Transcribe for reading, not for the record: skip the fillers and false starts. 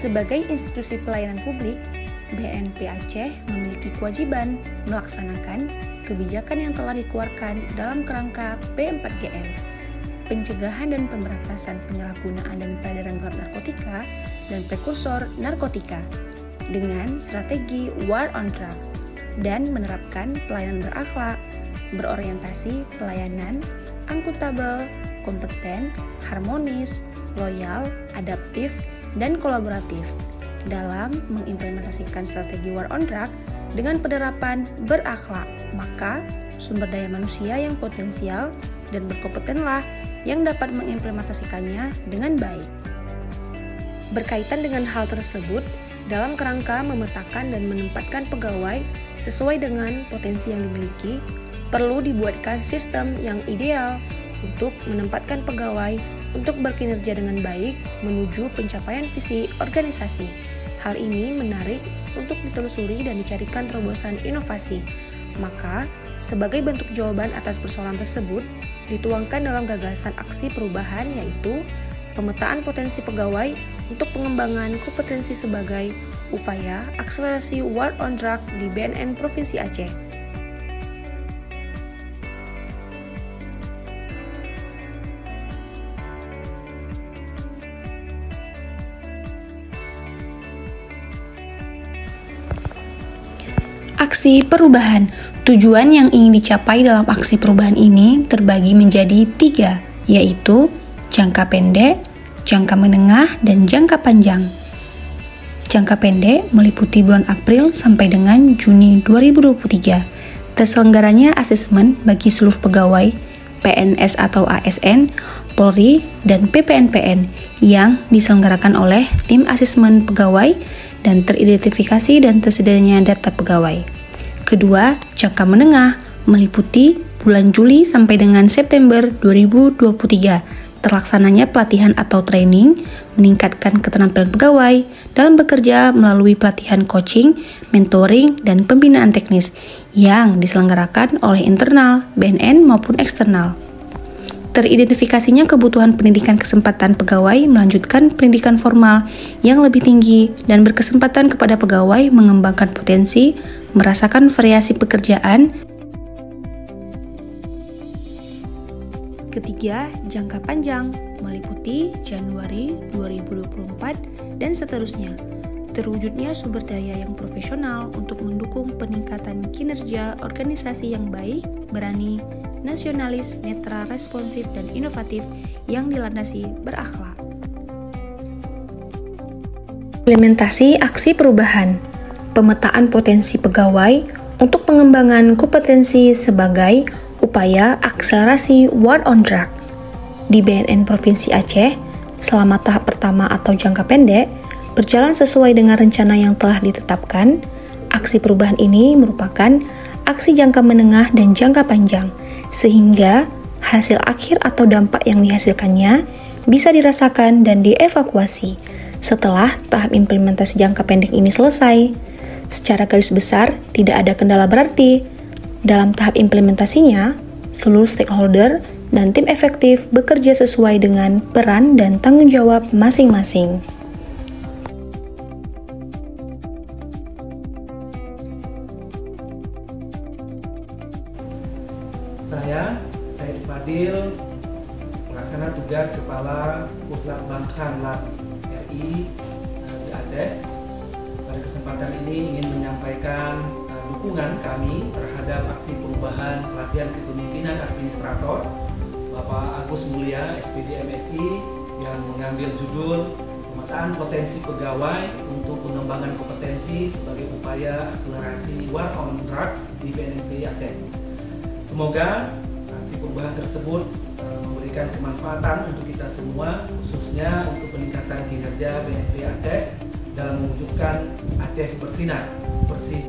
Sebagai institusi pelayanan publik, BNP Aceh memiliki kewajiban melaksanakan kebijakan yang telah dikeluarkan dalam kerangka P4GN, pencegahan dan pemberantasan penyalahgunaan dan peredaran gelap narkotika dan prekursor narkotika, dengan strategi War on Drug, dan menerapkan pelayanan berakhlak, berorientasi pelayanan, akuntabel, kompeten, harmonis, loyal, adaptif, dan kolaboratif dalam mengimplementasikan strategi War on Drug dengan penerapan berakhlak. Maka sumber daya manusia yang potensial dan berkompetenlah yang dapat mengimplementasikannya dengan baik. Berkaitan dengan hal tersebut, dalam kerangka memetakan dan menempatkan pegawai sesuai dengan potensi yang dimiliki, perlu dibuatkan sistem yang ideal untuk menempatkan pegawai untuk berkinerja dengan baik menuju pencapaian visi organisasi. Hal ini menarik untuk ditelusuri dan dicarikan terobosan inovasi. Maka, sebagai bentuk jawaban atas persoalan tersebut, dituangkan dalam gagasan aksi perubahan, yaitu pemetaan potensi pegawai untuk pengembangan kompetensi sebagai upaya akselerasi War on Drug di BNN Provinsi Aceh. Aksi perubahan. Tujuan yang ingin dicapai dalam aksi perubahan ini terbagi menjadi 3, yaitu jangka pendek, jangka menengah, dan jangka panjang. Jangka pendek meliputi bulan April sampai dengan Juni 2023. Terselenggaranya asesmen bagi seluruh pegawai PNS atau ASN, Polri, dan PPNPN yang diselenggarakan oleh tim asesmen pegawai dan teridentifikasi dan tersedianya data pegawai. Kedua, jangka menengah meliputi bulan Juli sampai dengan September 2023. Terlaksananya pelatihan atau training, meningkatkan keterampilan pegawai dalam bekerja melalui pelatihan coaching, mentoring, dan pembinaan teknis yang diselenggarakan oleh internal, BNN maupun eksternal. Teridentifikasinya kebutuhan pendidikan kesempatan pegawai melanjutkan pendidikan formal yang lebih tinggi dan berkesempatan kepada pegawai mengembangkan potensi, merasakan variasi pekerjaan. Ketiga, jangka panjang meliputi Januari 2024 dan seterusnya. Terwujudnya sumber daya yang profesional untuk mendukung peningkatan kinerja organisasi yang baik, berani, nasionalis, netral, responsif, dan inovatif yang dilandasi berakhlak. Implementasi aksi perubahan, pemetaan potensi pegawai untuk pengembangan kompetensi sebagai upaya akselerasi War on Drug. Di BNN Provinsi Aceh, selama tahap pertama atau jangka pendek, berjalan sesuai dengan rencana yang telah ditetapkan. Aksi perubahan ini merupakan aksi jangka menengah dan jangka panjang, sehingga hasil akhir atau dampak yang dihasilkannya bisa dirasakan dan dievakuasi setelah tahap implementasi jangka pendek ini selesai. Secara garis besar, tidak ada kendala berarti. Dalam tahap implementasinya, seluruh stakeholder dan tim efektif bekerja sesuai dengan peran dan tanggung jawab masing-masing. Saya Fadil, pelaksana tugas Kepala Puslat Bangkhanlat RI di Aceh. Pada kesempatan ini ingin menyampaikan dukungan kami terhadap aksi perubahan pelatihan kepemimpinan administrator Bapak Agus Mulia, SPD MSI, yang mengambil judul pemetaan potensi pegawai untuk pengembangan kompetensi sebagai upaya akselerasi War on Drugs di BNP Aceh. Semoga aksi perubahan tersebut memberikan kemanfaatan untuk kita semua, khususnya untuk peningkatan kinerja BNP Aceh dalam mewujudkan Aceh bersinar, bersih.